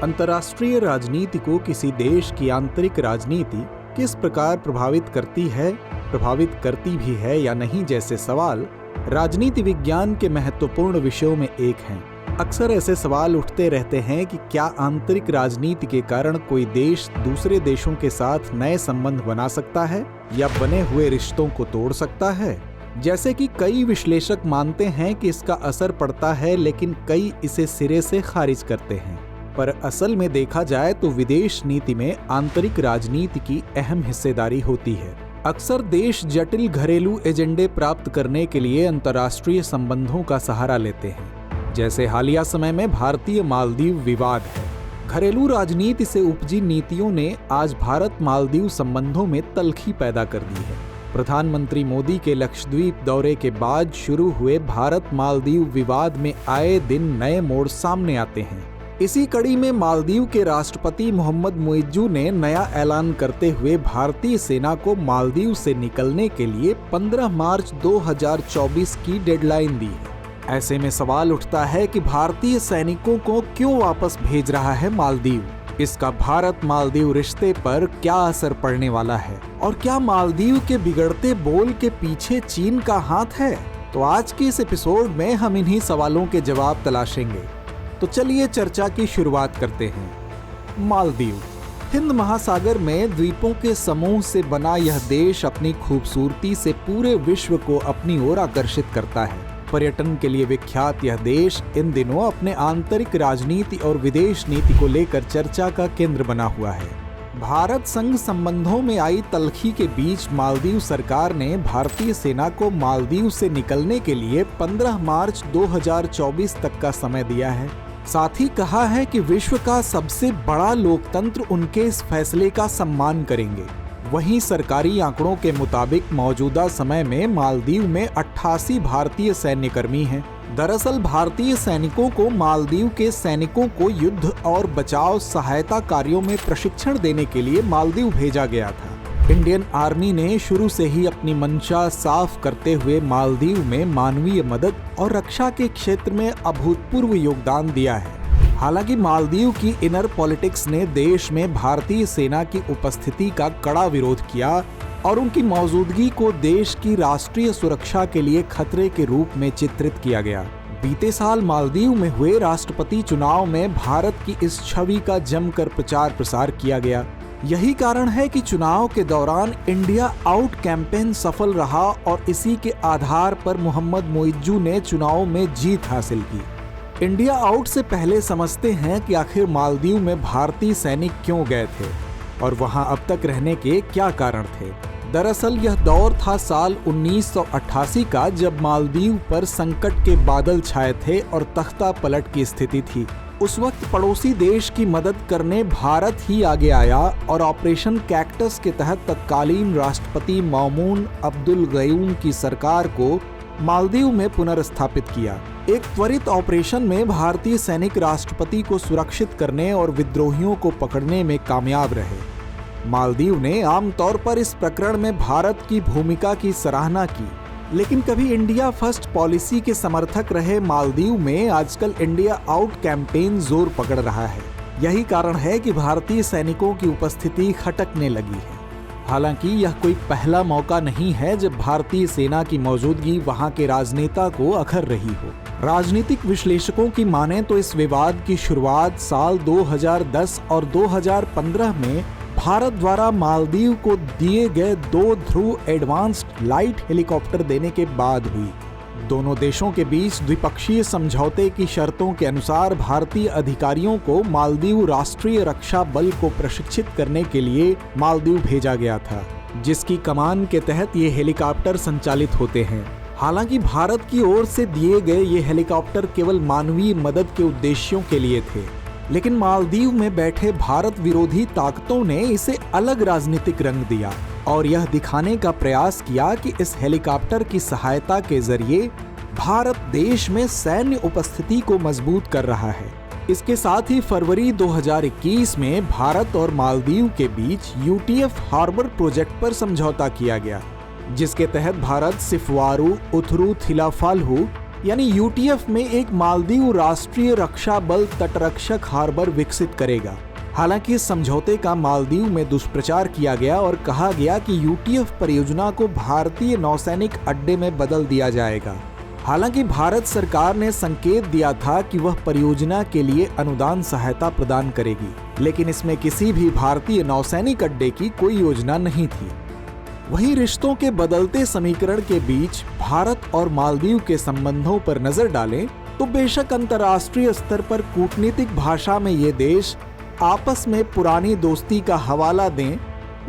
अंतर्राष्ट्रीय राजनीति को किसी देश की आंतरिक राजनीति किस प्रकार प्रभावित करती भी है या नहीं जैसे सवाल राजनीति विज्ञान के महत्वपूर्ण विषयों में एक हैं। अक्सर ऐसे सवाल उठते रहते हैं कि क्या आंतरिक राजनीति के कारण कोई देश दूसरे देशों के साथ नए संबंध बना सकता है या बने हुए रिश्तों को तोड़ सकता है। जैसे कि कई विश्लेषक मानते हैं कि इसका असर पड़ता है, लेकिन कई इसे सिरे से खारिज करते हैं। पर असल में देखा जाए तो विदेश नीति में आंतरिक राजनीति की अहम हिस्सेदारी होती है। अक्सर देश जटिल घरेलू एजेंडे प्राप्त करने के लिए अंतर्राष्ट्रीय संबंधों का सहारा लेते हैं। जैसे हालिया समय में भारतीय मालदीव विवाद है। घरेलू राजनीति से उपजी नीतियों ने आज भारत मालदीव संबंधों में तल्खी पैदा कर दी है। प्रधानमंत्री मोदी के लक्षद्वीप दौरे के बाद शुरू हुए भारत मालदीव विवाद में आए दिन नए मोड़ सामने आते हैं। इसी कड़ी में मालदीव के राष्ट्रपति मोहम्मद मुइज्जू ने नया ऐलान करते हुए भारतीय सेना को मालदीव से निकलने के लिए 15 मार्च 2024 की डेडलाइन दी है। ऐसे में सवाल उठता है कि भारतीय सैनिकों को क्यों वापस भेज रहा है मालदीव? इसका भारत मालदीव रिश्ते पर क्या असर पड़ने वाला है और क्या मालदीव के बिगड़ते बोल के पीछे चीन का हाथ है? तो आज के इस एपिसोड में हम इन्हीं सवालों के जवाब तलाशेंगे। तो चलिए चर्चा की शुरुआत करते हैं। मालदीव हिंद महासागर में द्वीपों के समूह से बना यह देश अपनी खूबसूरती से पूरे विश्व को अपनी ओर आकर्षित करता है। पर्यटन के लिए विख्यात यह देश इन दिनों अपने आंतरिक राजनीति और विदेश नीति को लेकर चर्चा का केंद्र बना हुआ है। भारत संघ संबंधों में आई तल्खी के बीच मालदीव सरकार ने भारतीय सेना को मालदीव से निकलने के लिए 15 मार्च 2024 तक का समय दिया है। साथ ही कहा है कि विश्व का सबसे बड़ा लोकतंत्र उनके इस फैसले का सम्मान करेंगे। वहीं सरकारी आंकड़ों के मुताबिक मौजूदा समय में मालदीव में 88 भारतीय सैन्यकर्मी हैं। दरअसल भारतीय सैनिकों को मालदीव के सैनिकों को युद्ध और बचाव सहायता कार्यों में प्रशिक्षण देने के लिए मालदीव भेजा गया था। इंडियन आर्मी ने शुरू से ही अपनी मंशा साफ करते हुए मालदीव में मानवीय मदद और रक्षा के क्षेत्र में अभूतपूर्व योगदान दिया है। हालांकि मालदीव की इनर पॉलिटिक्स ने देश में भारतीय सेना की उपस्थिति का कड़ा विरोध किया और उनकी मौजूदगी को देश की राष्ट्रीय सुरक्षा के लिए खतरे के रूप में चित्रित किया गया। बीते साल मालदीव में हुए राष्ट्रपति चुनाव में भारत की इस छवि का जमकर प्रचार प्रसार किया गया। यही कारण है कि चुनाव के दौरान इंडिया आउट कैंपेन सफल रहा और इसी के आधार पर मोहम्मद मुइज्जू ने चुनाव में जीत हासिल की। इंडिया आउट से पहले समझते हैं कि आखिर मालदीव में भारतीय सैनिक क्यों गए थे और वहां अब तक रहने के क्या कारण थे। दरअसल यह दौर था साल 1988 का, जब मालदीव पर संकट के बादल छाए थे और तख्ता पलट की स्थिति थी। उस वक्त पड़ोसी देश की मदद करने भारत ही आगे आया और ऑपरेशन कैक्टस के तहत तत्कालीन राष्ट्रपति मौमून अब्दुल गयूम की सरकार को मालदीव में पुनर्स्थापित किया। एक त्वरित ऑपरेशन में भारतीय सैनिक राष्ट्रपति को सुरक्षित करने और विद्रोहियों को पकड़ने में कामयाब रहे। मालदीव ने आमतौर पर इस प्रकरण में भारत की भूमिका की सराहना की, लेकिन कभी इंडिया फर्स्ट पॉलिसी के समर्थक रहे मालदीव में आजकल इंडिया आउट कैंपेन जोर पकड़ रहा है। यही कारण है कि भारतीय सैनिकों की उपस्थिति खटकने लगी है। हालांकि यह कोई पहला मौका नहीं है जब भारतीय सेना की मौजूदगी वहां के राजनेता को अखर रही हो। राजनीतिक विश्लेषकों की माने तो इस विवाद की शुरुआत साल 2010 और 2015 में भारत द्वारा मालदीव को दिए गए 2 ध्रुव एडवांस्ड लाइट हेलीकॉप्टर देने के बाद हुई। दोनों देशों के बीच द्विपक्षीय समझौते की शर्तों के अनुसार भारतीय अधिकारियों को मालदीव राष्ट्रीय रक्षा बल को प्रशिक्षित करने के लिए मालदीव भेजा गया था, जिसकी कमान के तहत ये हेलीकॉप्टर संचालित होते हैं। हालांकि भारत की ओर से दिए गए ये हेलीकॉप्टर केवल मानवीय मदद के उद्देश्यों के लिए थे, लेकिन मालदीव में बैठे भारत विरोधी ताकतों ने इसे अलग राजनीतिक रंग दिया और यह दिखाने का प्रयास किया कि इस हेलीकॉप्टर की सहायता के जरिए भारत देश में सैन्य उपस्थिति को मजबूत कर रहा है। इसके साथ ही फरवरी 2021 में भारत और मालदीव के बीच यूटीएफ हार्बर प्रोजेक्ट पर समझौता किया गया, जिसके तहत भारत सिफवारू, उथरू, थिलाफालहू यानी यूटीएफ में एक मालदीव राष्ट्रीय रक्षा बल तटरक्षक हार्बर विकसित करेगा। हालांकि इस समझौते का मालदीव में दुष्प्रचार किया गया और कहा गया कि यूटीएफ परियोजना को भारतीय नौसैनिक अड्डे में बदल दिया जाएगा। हालांकि भारत सरकार ने संकेत दिया था कि वह परियोजना के लिए अनुदान सहायता प्रदान करेगी, लेकिन इसमें किसी भी भारतीय नौसैनिक अड्डे की कोई योजना नहीं थी। वहीं रिश्तों के बदलते समीकरण के बीच भारत और मालदीव के संबंधों पर नजर डालें तो बेशक अंतर्राष्ट्रीय स्तर पर कूटनीतिक भाषा में ये देश आपस में पुरानी दोस्ती का हवाला दें,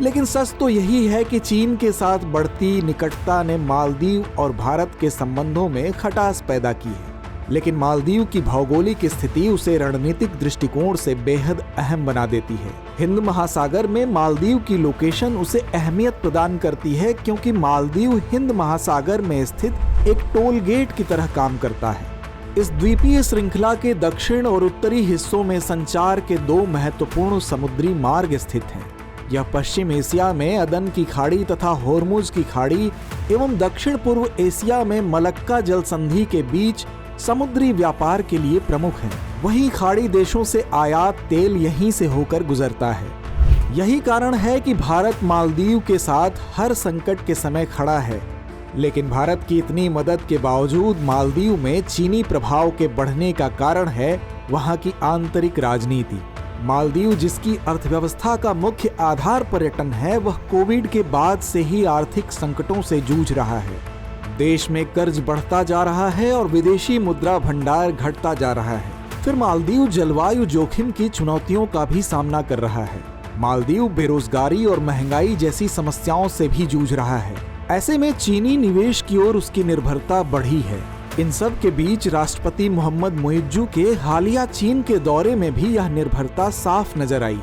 लेकिन सच तो यही है कि चीन के साथ बढ़ती निकटता ने मालदीव और भारत के संबंधों में खटास पैदा की है। लेकिन मालदीव की भौगोलिक स्थिति उसे रणनीतिक दृष्टिकोण से बेहद अहम बना देती है। हिंद महासागर में मालदीव की लोकेशन उसे अहमियत प्रदान करती है, क्योंकि मालदीव हिंद महासागर में स्थित एक टोल गेट की तरह काम करता है। इस द्वीपीय श्रृंखला के दक्षिण और उत्तरी हिस्सों में संचार के दो महत्वपूर्ण समुद्री मार्ग स्थित हैं। यह पश्चिम एशिया में अदन की खाड़ी तथा होर्मुज की खाड़ी एवं दक्षिण पूर्व एशिया में मलक्का जल संधि के बीच समुद्री व्यापार के लिए प्रमुख है। वहीं खाड़ी देशों से आयात तेल यहीं से होकर गुजरता है। यही कारण है कि भारत मालदीव के साथ हर संकट के समय खड़ा है। लेकिन भारत की इतनी मदद के बावजूद मालदीव में चीनी प्रभाव के बढ़ने का कारण है वहां की आंतरिक राजनीति। मालदीव, जिसकी अर्थव्यवस्था का मुख्य आधार पर्यटन है, वह कोविड के बाद से ही आर्थिक संकटों से जूझ रहा है। देश में कर्ज बढ़ता जा रहा है और विदेशी मुद्रा भंडार घटता जा रहा है। फिर मालदीव जलवायु जोखिम की चुनौतियों का भी सामना कर रहा है। मालदीव बेरोजगारी और महंगाई जैसी समस्याओं से भी जूझ रहा है। ऐसे में चीनी निवेश की ओर उसकी निर्भरता बढ़ी है। इन सब के बीच राष्ट्रपति मोहम्मद मुइज्जू के हालिया चीन के दौरे में भी यह निर्भरता साफ नजर आई,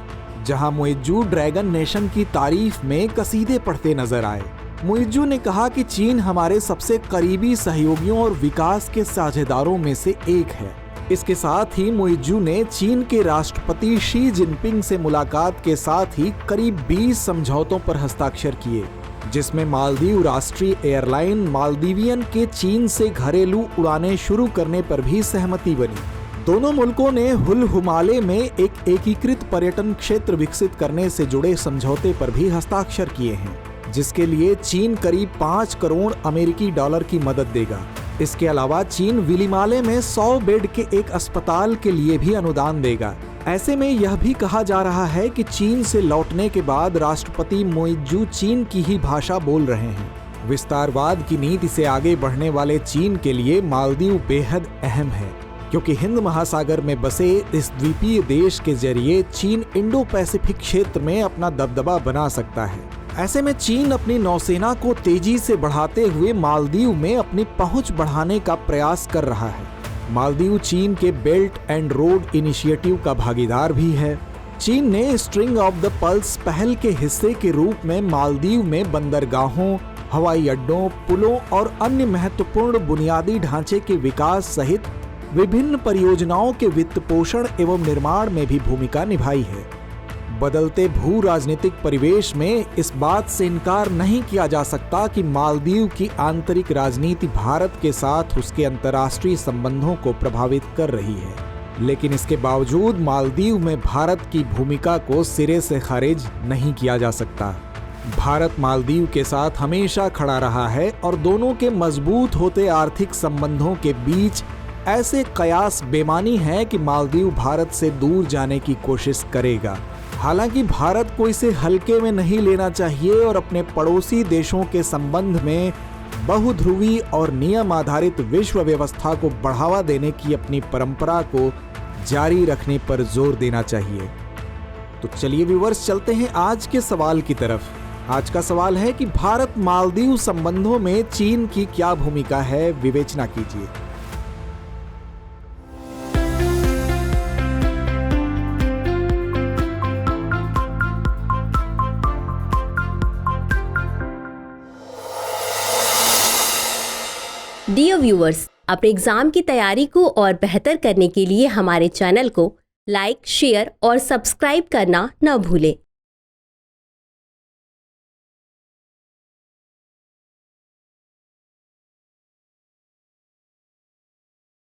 जहां मुइज्जू ड्रैगन नेशन की तारीफ में कसीदे पढ़ते नजर आए। मुइज्जू ने कहा कि चीन हमारे सबसे करीबी सहयोगियों और विकास के साझेदारों में से एक है। इसके साथ ही मुइज्जू ने चीन के राष्ट्रपति शी जिनपिंग से मुलाकात के साथ ही करीब 20 समझौतों पर हस्ताक्षर किए, जिसमें मालदीव राष्ट्रीय एयरलाइन मालदीवियन के चीन से घरेलू उड़ानें शुरू करने पर भी सहमति बनी। दोनों मुल्कों ने हुल-हुमाले में एक एकीकृत पर्यटन क्षेत्र विकसित करने से जुड़े समझौते पर भी हस्ताक्षर किए हैं, जिसके लिए चीन करीब 5 करोड़ अमेरिकी डॉलर की मदद देगा। इसके अलावा चीन विलिमाले में 100 बेड के एक अस्पताल के लिए भी अनुदान देगा। ऐसे में यह भी कहा जा रहा है कि चीन से लौटने के बाद राष्ट्रपति मुइज्जू चीन की ही भाषा बोल रहे हैं। विस्तारवाद की नीति से आगे बढ़ने वाले चीन के लिए मालदीव बेहद अहम है, क्योंकि हिंद महासागर में बसे इस द्वीपीय देश के जरिए चीन इंडो पैसिफिक क्षेत्र में अपना दबदबा बना सकता है। ऐसे में चीन अपनी नौसेना को तेजी से बढ़ाते हुए मालदीव में अपनी पहुंच बढ़ाने का प्रयास कर रहा है। मालदीव चीन के बेल्ट एंड रोड इनिशिएटिव का भागीदार भी है। चीन ने स्ट्रिंग ऑफ द पल्स पहल के हिस्से के रूप में मालदीव में बंदरगाहों, हवाई अड्डों, पुलों और अन्य महत्वपूर्ण बुनियादी ढांचे के विकास सहित विभिन्न परियोजनाओं के वित्त पोषण एवं निर्माण में भी भूमिका निभाई है। बदलते भू राजनीतिक परिवेश में इस बात से इनकार नहीं किया जा सकता कि मालदीव की आंतरिक राजनीति भारत के साथ उसके अंतर्राष्ट्रीय संबंधों को प्रभावित कर रही है। लेकिन इसके बावजूद मालदीव में भारत की भूमिका को सिरे से खारिज नहीं किया जा सकता। भारत मालदीव के साथ हमेशा खड़ा रहा है और दोनों के मजबूत होते आर्थिक संबंधों के बीच ऐसे कयास बेमानी है कि मालदीव भारत से दूर जाने की कोशिश करेगा। हालांकि भारत को इसे हल्के में नहीं लेना चाहिए और अपने पड़ोसी देशों के संबंध में बहुध्रुवी और नियम आधारित विश्व व्यवस्था को बढ़ावा देने की अपनी परंपरा को जारी रखने पर जोर देना चाहिए। तो चलिए व्यूअर्स, चलते हैं आज के सवाल की तरफ। आज का सवाल है कि भारत मालदीव संबंधों में चीन की क्या भूमिका है, विवेचना कीजिए। डियर व्यूअर्स, अपने एग्जाम की तैयारी को और बेहतर करने के लिए हमारे चैनल को लाइक, शेयर और सब्सक्राइब करना न भूलें।